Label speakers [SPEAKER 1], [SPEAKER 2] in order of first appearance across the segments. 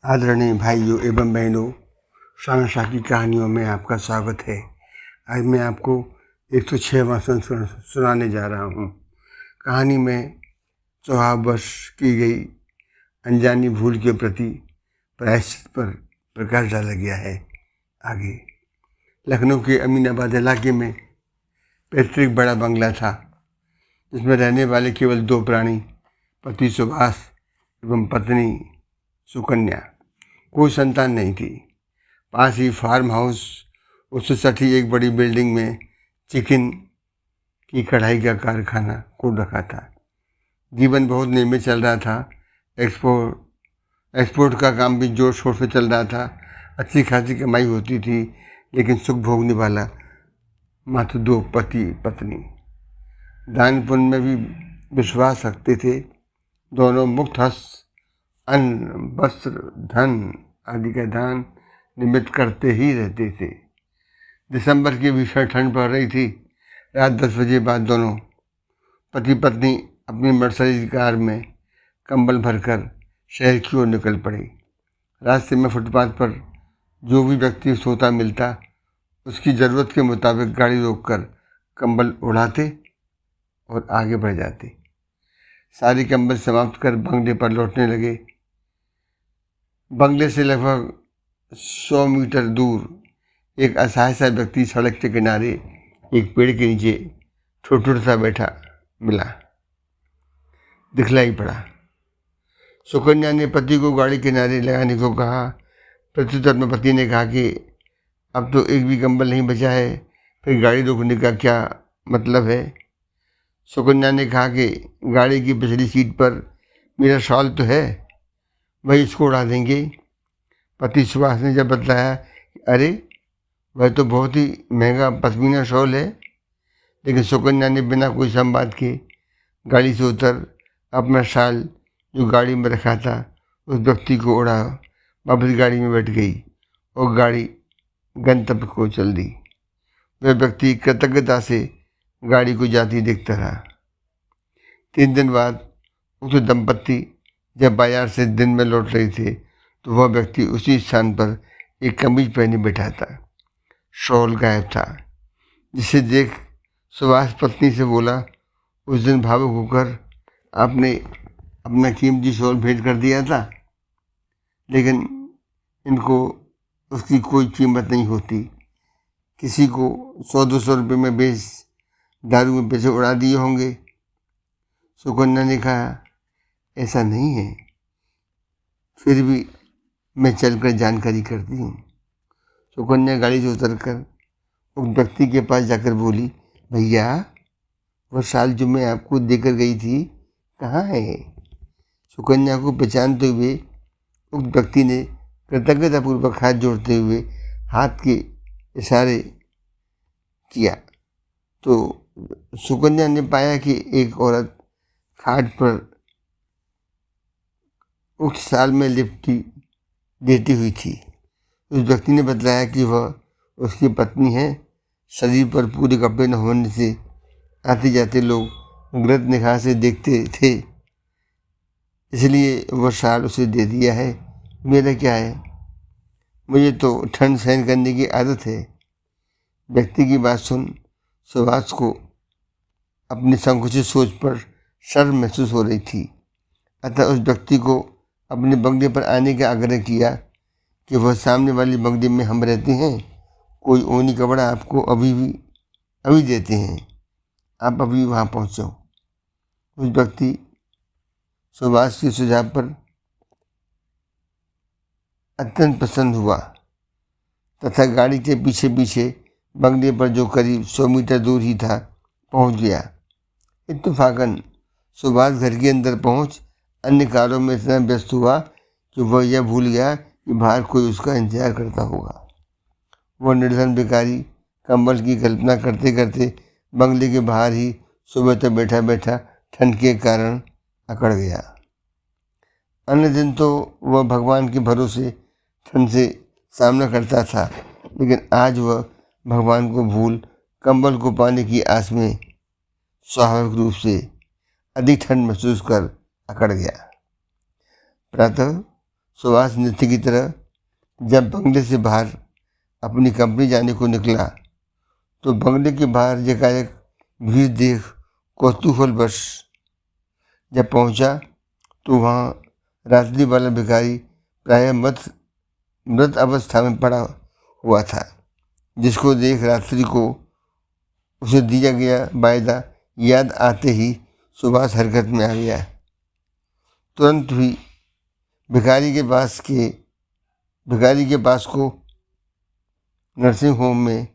[SPEAKER 1] आदरणीय भाइयों एवं बहनों, शानशाह की कहानियों में आपका स्वागत है। आज मैं आपको 106वां संस्करण सुनाने जा रहा हूँ। कहानी में स्वभाववश की गई अनजानी भूल के प्रति प्रायश्चित पर प्रकाश डाला गया है। आगे लखनऊ के अमीनाबाद इलाके में पैतृक बड़ा बंगला था, जिसमें रहने वाले केवल 2 प्राणी, पति सुभाष एवं पत्नी सुकन्या। कोई संतान नहीं थी। पास ही फार्म हाउस उससे सटी एक बड़ी बिल्डिंग में चिकन की कढ़ाई का कारखाना खोल रखा था। जीवन बहुत नियमित चल रहा था। एक्सपोर्ट का काम भी जोर शोर से चल रहा था। अच्छी खासी कमाई होती थी, लेकिन सुख भोगने वाला मात्र 2 पति पत्नी। दान पुण्य में भी विश्वास रखते थे। दोनों मुक्त हस्त अन्न, वस्त्र, धन आदि का दान निमित्त करते ही रहते थे। दिसंबर की भीषण ठंड पड़ रही थी। रात 10 बजे बाद दोनों पति पत्नी अपनी मर्सिडीज कार में कंबल भरकर शहर की ओर निकल पड़े। रास्ते में फुटपाथ पर जो भी व्यक्ति सोता मिलता, उसकी ज़रूरत के मुताबिक गाड़ी रोककर कंबल उड़ाते और आगे बढ़ जाते। सारी कंबल समाप्त कर बंगले पर लौटने लगे। बंगले से लगभग 100 मीटर दूर एक असहाय सा व्यक्ति सड़क के किनारे एक पेड़ के नीचे ठुठुर सा बैठा मिला, दिखलाई पड़ा। सुकन्या ने पति को गाड़ी किनारे लगाने को कहा। प्रत्युत्तर में पति ने कहा कि अब तो एक भी कंबल नहीं बचा है, फिर गाड़ी रोकने का क्या मतलब है। सुकन्या ने कहा कि गाड़ी की पिछली सीट पर मेरा शॉल तो है, वही इसको उड़ा देंगे। पति सुभाष ने जब बताया, अरे वह तो बहुत ही महंगा पश्मीना शॉल है, लेकिन सुकन्या ने बिना कोई संवाद के गाड़ी से उतर अपना शाल जो गाड़ी में रखा था उस व्यक्ति को उड़ा वापस गाड़ी में बैठ गई और गाड़ी गंतव्य को चल दी। वह व्यक्ति कृतज्ञता से गाड़ी को जाती देखता रहा। 3 दिन बाद उक्त दंपत्ति जब बाजार से दिन में लौट रहे थे, तो वह व्यक्ति उसी स्थान पर एक कमीज पहने बैठा था। शॉल गायब था, जिसे देख सुभाष पत्नी से बोला, उस दिन भावुक होकर आपने अपना कीमती शॉल भेंट कर दिया था, लेकिन इनको उसकी कोई कीमत नहीं होती। किसी को 100-200 रुपये में बेच दारू में पैसे उड़ा दिए होंगे। सुकन्या ने कहा, ऐसा नहीं है, फिर भी मैं चलकर जानकारी करती हूँ। सुकन्या गाड़ी से उतरकर उस व्यक्ति के पास जाकर बोली, भैया वह शाल जो मैं आपको देकर गई थी कहाँ है। सुकन्या को पहचानते हुए उस व्यक्ति ने कृतज्ञतापूर्वक हाथ जोड़ते हुए हाथ के इशारे किया, तो सुकन्या ने पाया कि एक औरत खाट पर उक्त साल में लेटी हुई थी। उस व्यक्ति ने बताया कि वह उसकी पत्नी है। शरीर पर पूरे कपड़े न होने से आते जाते लोग गलत निगाह से देखते थे, इसलिए वह शाल उसे दे दिया है। मेरा क्या है, मुझे तो ठंड सहन करने की आदत है। व्यक्ति की बात सुन सुभाष को अपनी संकुचित सोच पर शर्म महसूस हो रही थी। अतः उस व्यक्ति को अपने बंगले पर आने का आग्रह किया कि वह सामने वाली बंगले में हम रहते हैं, कोई ऊनी कपड़ा आपको अभी देते हैं, आप अभी वहाँ पहुँचो। उस व्यक्ति सुभाष के सुझाव पर अत्यंत प्रसन्न हुआ तथा गाड़ी के पीछे पीछे बंगले पर जो करीब 100 मीटर दूर ही था पहुँच गया। इत्तेफाकन सुभाष घर के अंदर पहुँच अन्य कारों में इतना व्यस्त हुआ कि वह यह भूल गया कि बाहर कोई उसका इंतजार करता होगा। वह निर्धन भिखारी कंबल की कल्पना करते करते बंगले के बाहर ही सुबह तक बैठा बैठा ठंड के कारण अकड़ गया। अन्य दिन तो वह भगवान के भरोसे ठंड से सामना करता था, लेकिन आज वह भगवान को भूल कंबल को पाने की आस में स्वाभाविक रूप से अधिक ठंड महसूस कर अकड़ गया। प्रातः सुभाष नृत्य की तरह जब बंगले से बाहर अपनी कंपनी जाने को निकला तो बंगले के बाहर एकाएक भीड़ देख कौतूहलवश जब पहुंचा तो वहाँ रात्रि वाला भिखारी प्रायः मृत अवस्था में पड़ा हुआ था, जिसको देख रात्रि को उसे दिया गया वायदा याद आते ही सुभाष हरकत में आ गया। तुरंत ही भिखारी के पास को नर्सिंग होम में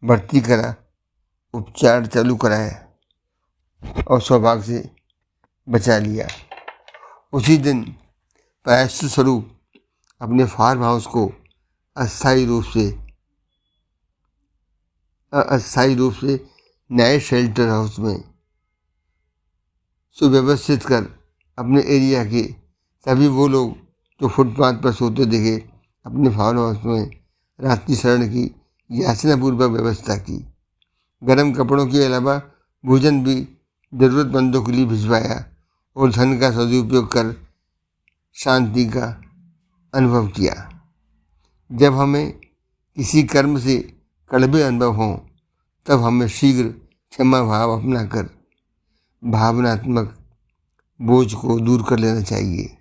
[SPEAKER 1] भर्ती करा, उपचार चालू कराया और सौभाग्य से बचा लिया। उसी दिन प्रायश्चित स्वरूप अपने फार्म हाउस को अस्थायी रूप से नए शेल्टर हाउस में सुव्यवस्थित कर अपने एरिया के सभी वो लोग जो फुटपाथ पर सोते दिखे अपने फार्म हाउस में रात्रि शरण की याचनापूर्वक व्यवस्था की। गर्म कपड़ों के अलावा भोजन भी जरूरतमंदों के लिए भिजवाया और धन का सदुपयोग कर शांति का अनुभव किया। जब हमें किसी कर्म से कड़वे अनुभव हों तब हमें शीघ्र क्षमा भाव अपनाकर भावनात्मक बोझ को दूर कर लेना चाहिए।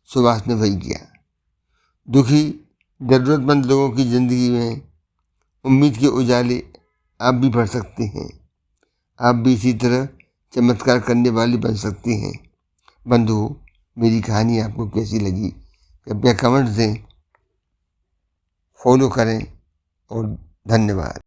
[SPEAKER 1] सुभाष ने वही किया। दुखी जरूरतमंद लोगों की जिंदगी में उम्मीद के उजाले आप भी भर सकते हैं। आप भी इसी तरह चमत्कार करने वाले बन सकते हैं। बंधुओं, मेरी कहानी आपको कैसी लगी कृपया कमेंट दें, फॉलो करें और धन्यवाद।